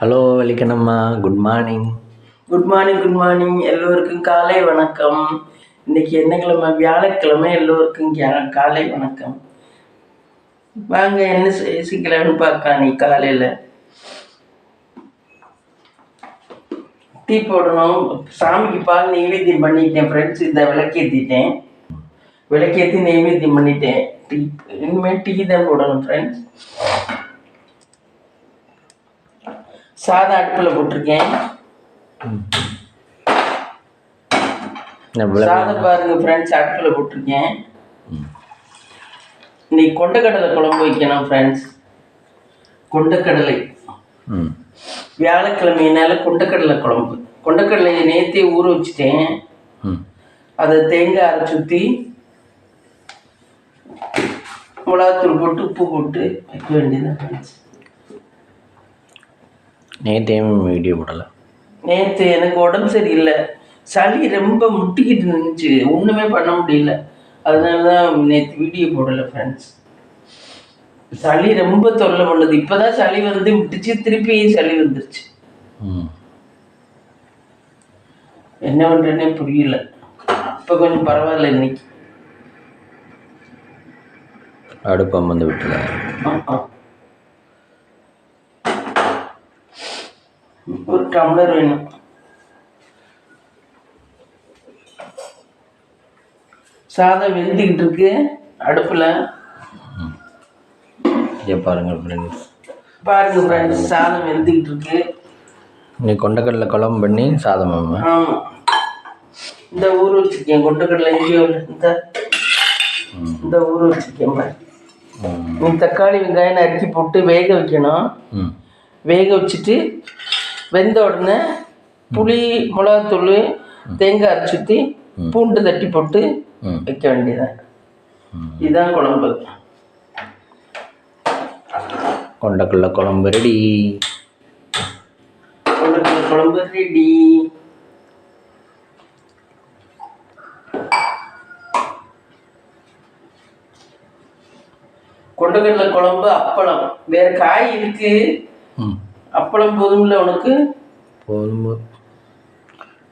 Hello Velikannamma, good morning. Good morning. எல்லோருக்கும் காலை வணக்கம். இன்னைக்கு என்ன கிழமை? வியாழக்கிழமை. எல்லோருக்கும் காலை வணக்கம். வாங்க, என்ன செய்யலான்னு பார்க்கலாம். நீ காலையில் டீ போடணும். சாமிக்கு பால் நெய்வேத்தியம் பண்ணிட்டேன் ஃப்ரெண்ட்ஸ். இந்த விளக்கேற்றிட்டேன். விளக்கேற்றி நெய்வேத்தியம் பண்ணிட்டேன். டீ இனிமேல் டீ தான் போடணும் ஃப்ரெண்ட்ஸ். சாதம் அடுப்பில் போட்டிருக்கேன். சாதம் பாருங்க ஃப்ரெண்ட்ஸ், அடுப்பில் போட்டிருக்கேன். இன்னைக்கு கொண்டக்கடலை குழம்பு வைக்கணும் ஃப்ரெண்ட்ஸ். கொண்டக்கடலை வியாழக்கிழமையினால கொண்டக்கடலை குழம்பு. கொண்டக்கடலையை நேற்றே ஊற வச்சுட்டேன். அதை தேங்காய் அரைச்சி ஊற்றி மிளகாத்தூள் போட்டு உப்பு போட்டு வைக்க வேண்டியதான் ஃப்ரெண்ட்ஸ். நேற்றையும் வீடியோ போடலை. நேற்று எனக்கு உடம்பு சரியில்லை. சளி ரொம்ப முட்டிக்கிட்டு இருந்துச்சு. ஒன்றுமே பண்ண முடியல. அதனால தான் நேற்று வீடியோ போடலை ஃப்ரெண்ட்ஸ். சளி ரொம்ப தொல்லை பண்ணுது. இப்போ தான் சளி வந்து விட்டுச்சு, திருப்பி சளி வந்துருச்சு. என்ன பண்ணுறேன்னே புரியல. இப்போ கொஞ்சம் பரவாயில்ல. இன்னைக்கு அடுப்பம் வந்து விட்டுல ஒரு டம்ளர் வேணும். சாதம் வெந்துக்கிட்டு இருக்கு அடுப்பில். பாருங்க ஃப்ரெண்ட்ஸ், சாதம் வெந்துக்கிட்டு இருக்கு. இன்னைக்கு கொண்டக்கடலை குழம்பு பண்ணி சாதம். ஆமாம், இந்த ஊற வச்சுருக்கேன் கொண்டக்கடலை. எங்கேயோ இந்த ஊற வச்சுருக்கேன். நீ தக்காளி வெங்காயம் நறுக்கி போட்டு வேக வைக்கணும். வேக வச்சுட்டு வெந்த உடனே புளி, மிளகாத்தூள், தேங்காய் அரைச்சி ஊற்றி பூண்டு தட்டி போட்டு வைக்க வேண்டியதான். இதுதான் குழம்பு. கொண்டக்கடலை குழம்பு ரெடி. கொண்டக்கடலை குழம்பு ரெடி. கொண்டக்கடலை குழம்பு, அப்பளம். வேற காய் இருக்கு. அப்பளம் போதும்ல உனக்கு? போதும்.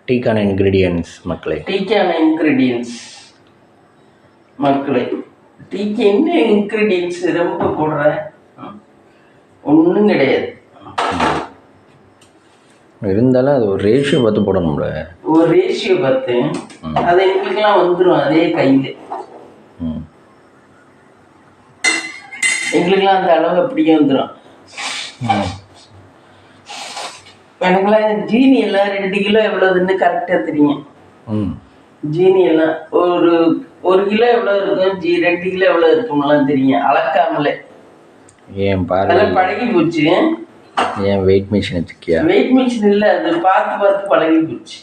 டீக்கான இன்க்ரீடியன்ஸ் மக்களே. டீக்கு என்ன இன்க்ரீடியன்ஸ் ரொம்ப போடுறேன்? ஒன்றும் கிடையாது. இருந்தாலும் அது ஒரு ரேஷியோ பார்த்து போடணும்ல. ஒரு ரேஷியோ பார்த்து அது எங்களுக்கெல்லாம் வந்துடும். அதே கையில் எங்களுக்கெல்லாம் அந்த அளவு அப்படியே வந்துடும். எனக்குலாம் ஜீனி எல்லாம் 2 கிலோ எவ்வளோதுன்னு கரெக்டாக தெரியும். ஜீனி எல்லாம் ஒரு கிலோ எவ்வளோ இருக்கும், 2 கிலோ எவ்வளோ இருக்கும்லாம் தெரியும் அளக்காமலே. ஏன் பாரு, அதெல்லாம் பழகி போச்சு. ஏன் வெயிட் மிஷின் வச்சுக்கியா? வெயிட் மிஷின் இல்லை, அது பார்த்து பழகி போச்சு.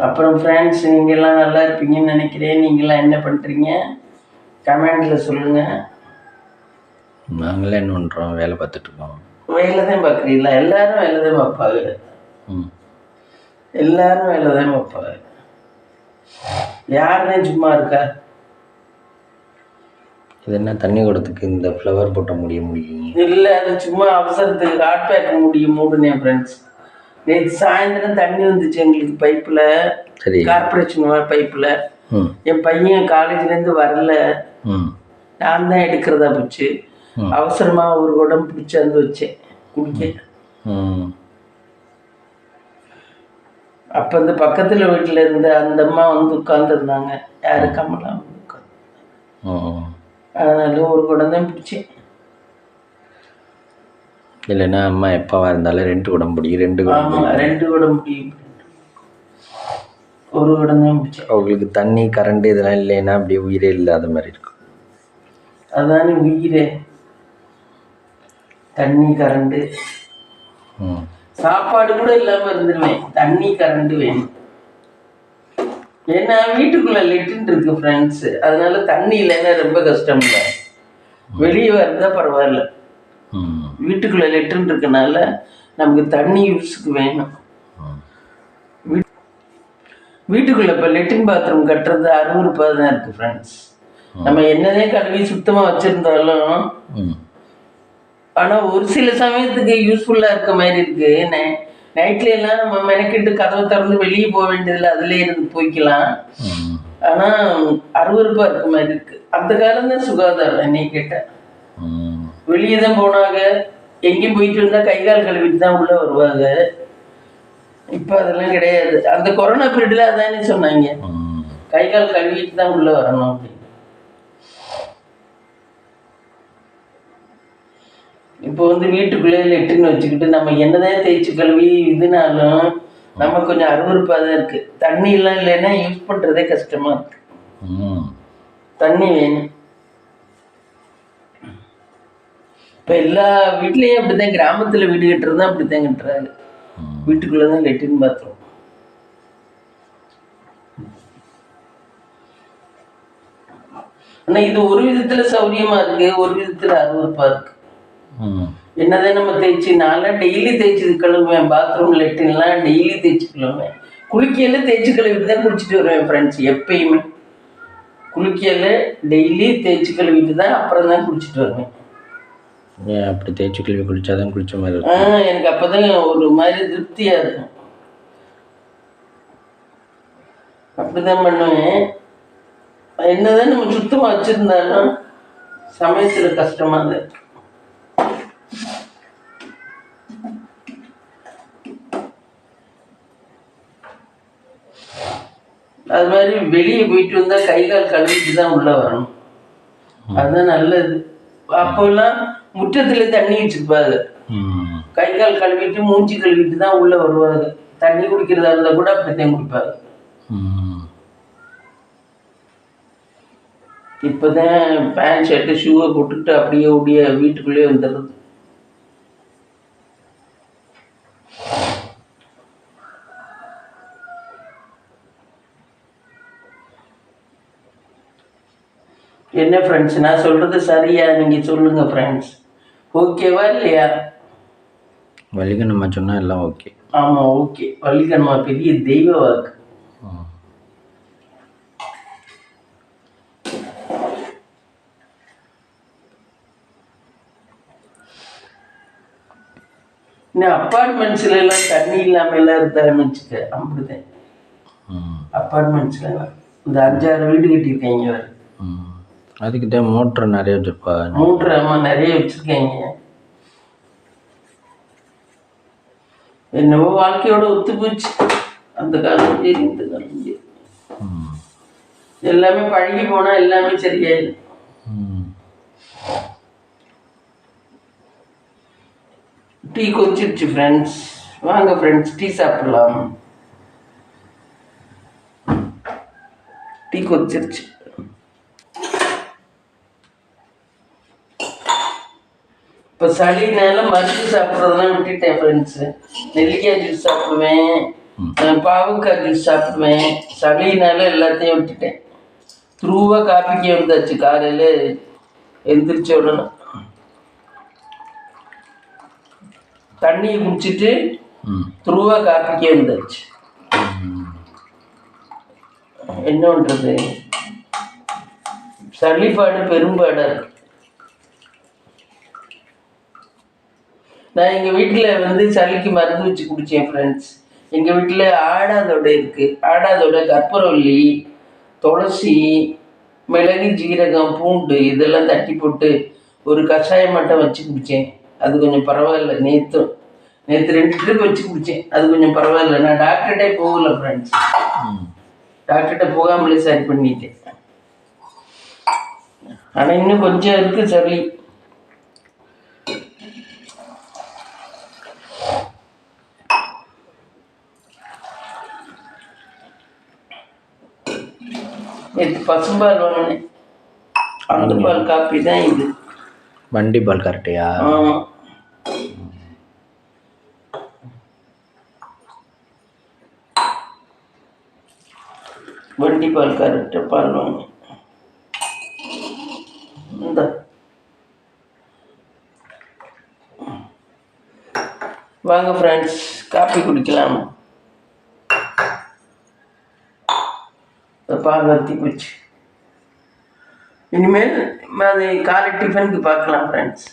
அப்புறம் ஃப்ரெண்ட்ஸ், நீங்கள்லாம் நல்லா இருப்பீங்கன்னு நினைக்கிறேன். நீங்களாம் என்ன பண்ணுறீங்க? கமெண்டில் சொல்லுங்கள். நாங்களே என்ன பண்ணுறோம்? வேலை பார்த்துட்ருக்கோம். வேலை தான் பார்க்குறீங்களா? எல்லோரும் வேலை தான் பார்ப்பாங்க. எல்லோரும் வேலை தான் பார்ப்பாங்க. யாருமே சும்மா இருக்கா? இது என்ன தண்ணி குடத்துக்கு இந்த ஃப்ளவர் போட்ட முடியும்? இல்லை, அது சும்மா அவசரத்துக்கு ஹாட் பேக் மூடுனேன் ஃப்ரெண்ட்ஸ். நேற்று சாயந்தரம் தண்ணி வந்துச்சு எங்களுக்கு பைப்பில். சரி, கார்பரேஷன் பைப்பில். என் பையன் காலேஜ்லேருந்து வரல. நான் தான் எடுக்கிறதா போச்சு. அவசரமாக ஒரு குடம் பிடிச்சாந்து வச்சேன் குடிக்க. அப்போ இந்த பக்கத்தில் வீட்டில் இருந்த அந்த அம்மா வந்து உட்காந்துருந்தாங்க. யாரு? கமலா வந்து உட்காந்து. அதனால ஒரு குடம் தான் பிடிச்சேன். இல்லைன்னா அம்மா எப்பாவா இருந்தாலும் 2 குடம் பிடிக்கும். 2 குடம் பிடிக்கும். ஒரு குடம் தான் பிடிச்சேன். அவங்களுக்கு தண்ணி, கரண்ட் இதெல்லாம் இல்லைன்னா அப்படியே உயிரே இல்லாத மாதிரி இருக்கும். அதானே உயிரே. தண்ணி, கரண்ட்டு, சாப்பாடு கூட இல்லாமல் இருந்துருவேன். தண்ணி, கரண்ட்டு வேணும். ஏன்னா வீட்டுக்குள்ள லெட்டின் இருக்கு ஃப்ரெண்ட்ஸ், அதனால தண்ணி இல்லைன்னா ரொம்ப கஷ்டம் இல்லை. வெளியே வரதா பரவாயில்ல. வீட்டுக்குள்ளே லெட்ரின் இருக்கனால நமக்கு தண்ணி யூஸுக்கு வேணும். வீட்டுக்குள்ளே இப்போ லெட்ரின் பாத்ரூம் கட்டுறது அருவருப்பாக தான் இருக்குது ஃப்ரெண்ட்ஸ். நம்ம என்னதே கழுவி சுத்தமாக வச்சுருந்தாலும் ஆனால் ஒரு சில சமயத்துக்கு யூஸ்ஃபுல்லாக இருக்க மாதிரி இருக்குது. நைட்ல எல்லாம் நம்ம மெனக்கிட்டு கதவை திறந்து வெளியே போக வேண்டியதில்லை, அதிலே இருந்து போய்க்கலாம். ஆனால் அருவருப்பாக இருக்க மாதிரி இருக்குது. அந்த காலம் தான் சுகாதாரம். என்னை கேட்டேன், வெளியே தான் போனாங்க, எங்கேயும் போயிட்டு இருந்தால் கை கால் கழுவிட்டு தான் உள்ளே வருவாங்க. இப்போ அதெல்லாம் கிடையாது. அந்த கொரோனா பீரியடில் அதானே சொன்னாங்க, கை கால் கழுவிட்டு தான் உள்ளே வரணும் அப்படின்னு. இப்போ வந்து வீட்டுக்குள்ளே லெட்ரின் வச்சுக்கிட்டு நம்ம என்னதான் தேய்ச்சி கழுவி இதுனாலும் நம்ம கொஞ்சம் அருவருப்பாக தான் இருக்குது. தண்ணியெல்லாம் இல்லைன்னா யூஸ் பண்ணுறதே கஷ்டமாக இருக்கு. தண்ணி வேணும். இப்போ எல்லா வீட்லேயும் அப்படித்தான், கிராமத்தில் வீடு கட்டுறது தான் அப்படித்தான் கட்டுறாங்க. வீட்டுக்குள்ளே தான் லெட்ரின் பாத்ரூம். ஆனால் இது ஒரு விதத்தில் சௌரியமாக இருக்குது, ஒரு விதத்தில் அருவருப்பாக இருக்குது. என்னதான் நம்ம தேய்ச்சி, நான்லாம் டெய்லி தேய்ச்சி கழுவுவேன். பாத்ரூம் லெட்டின்லாம் டெய்லி தேய்ச்சி கழுவுவேன். குளிக்கையில தேய்ச்சி கழுவிட்டு தான் குளிச்சுட்டு வருவேன் ஃப்ரெண்ட்ஸ். எப்பயுமே குளிக்கையில டெய்லி தேய்ச்சி கழுவிட்டு தான் அப்புறம் தான் குளிச்சுட்டு வருவேன். அப்படி தேய்ச்சி கழுவி குளிச்சாதான் குளிச்ச மாதிரி எனக்கு அப்போதான் ஒரு மாதிரி திருப்தியாக இருக்கும். அப்படிதான் பண்ணுவேன். என்னதான் நம்ம சுத்தமாக வச்சுருந்தாலும் சமயத்தில் கஷ்டமாக தான் இருக்கு. அது மாதிரி வெளியே போயிட்டு வந்தா கை கால் கழுவிட்டு தான் உள்ள வரணும். அதுதான் நல்லது. அப்போல்லாம் முற்றத்துல தண்ணி வச்சிருப்பாங்க, கை கால் கழுவிட்டு மூஞ்சி கழுவிட்டு தான் உள்ள வருவாங்க. தண்ணி குடிக்கிறதா இருந்தா கூட அப்படித்தான் குடிப்பாங்க. இப்பதான் பேண்ட் ஷர்ட்டு ஷூவை போட்டுக்கிட்டு அப்படியே ஓடிய வீட்டுக்குள்ளேயே வந்துடுறது. என்ன ஃப்ரெண்ட்ஸ், நான் சொல்கிறது சரியா? நீங்கள் சொல்லுங்கள் ஃப்ரெண்ட்ஸ். ஓகேவா இல்லையா? வள்ளிகண்ணம்மா சொன்னால் எல்லாம் ஓகே. ஆமாம், ஓகே. வள்ளிகண்ணம்மா பெரிய தெய்வ வாக்கு. இன்னும் அப்பார்ட்மெண்ட்ஸ்ல எல்லாம் தண்ணி இல்லாமல் எல்லாம் இருந்தாங்கன்னு வச்சுக்க, அப்படிதான். அப்பார்ட்மெண்ட்ஸ்ல எல்லாம் இந்த 5-6 வீடு கட்டியிருக்காங்க வேறு. அதுக்கிட்ட மோட்ரு நிறைய வச்சுருப்பா. மோட்ரு ஆமாம் நிறைய வச்சுருக்காங்க. என்னவோ வாழ்க்கையோட ஒத்து போச்சு. அந்த காலம் சரி, இந்த காலம் சரி, எல்லாமே பழகி போனால் எல்லாமே சரியாயிடும். டீ கொதிச்சிருச்சு ஃப்ரெண்ட்ஸ். வாங்க ஃப்ரெண்ட்ஸ், டீ சாப்பிடலாம். டீ கொதிச்சிருச்சு. இப்போ சளினால மருந்து சாப்பிட்றதெல்லாம் விட்டுட்டேன் ஃப்ரெண்ட்ஸு. நெல்லிக்காய் ஜூஸ் சாப்பிடுவேன், பாவக்காய் ஜூஸ் சாப்பிடுவேன். சளினால எல்லாத்தையும் விட்டுட்டேன். த்ரூவாக காப்பிக்கு வந்தாச்சு. காலையில் எந்திரிச்ச உடனே தண்ணியை குடிச்சிட்டு த்ரூவாக காப்பிக்கே வந்தாச்சு. என்ன பண்ணுறது, சளிப்பாடு பெரும்பாடாக இருக்கு. நான் எங்கள் வீட்டில் வந்து சளிக்கு மருந்து வச்சு குடித்தேன் ஃப்ரெண்ட்ஸ். எங்கள் வீட்டில் ஆடாதொடை இருக்குது. ஆடாதொடை, கற்பூரவள்ளி, துளசி, மிளகு, ஜீரகம், பூண்டு இதெல்லாம் தட்டி போட்டு ஒரு கஷாயம் மட்டும் வச்சு குடித்தேன். அது கொஞ்சம் பரவாயில்ல. நேற்று 2 ட்ரிப் வச்சு குடித்தேன். அது கொஞ்சம் பரவாயில்ல. நான் டாக்டர்கிட்டே போகல ஃப்ரெண்ட்ஸ். டாக்டர்கிட்ட போகாமலே சரி பண்ணிட்டேன். ஆனால் இன்னும் கொஞ்சம் இருக்குது சளி. நேற்று பசும்பால் வாங்கினேன். அந்த பால் காப்பி தான் இது. வண்டி பால் கரெக்டையா? ஆமாம். வண்டி பால் கரெக்டாக பால் வாங்கினேன். இந்த வாங்க ஃப்ரெண்ட்ஸ், காப்பி குடிக்கலாம். பால் வத்தி போச்சு. இனிமேல் அது காலை டிஃபனுக்கு பார்க்கலாம் ஃப்ரெண்ட்ஸ்.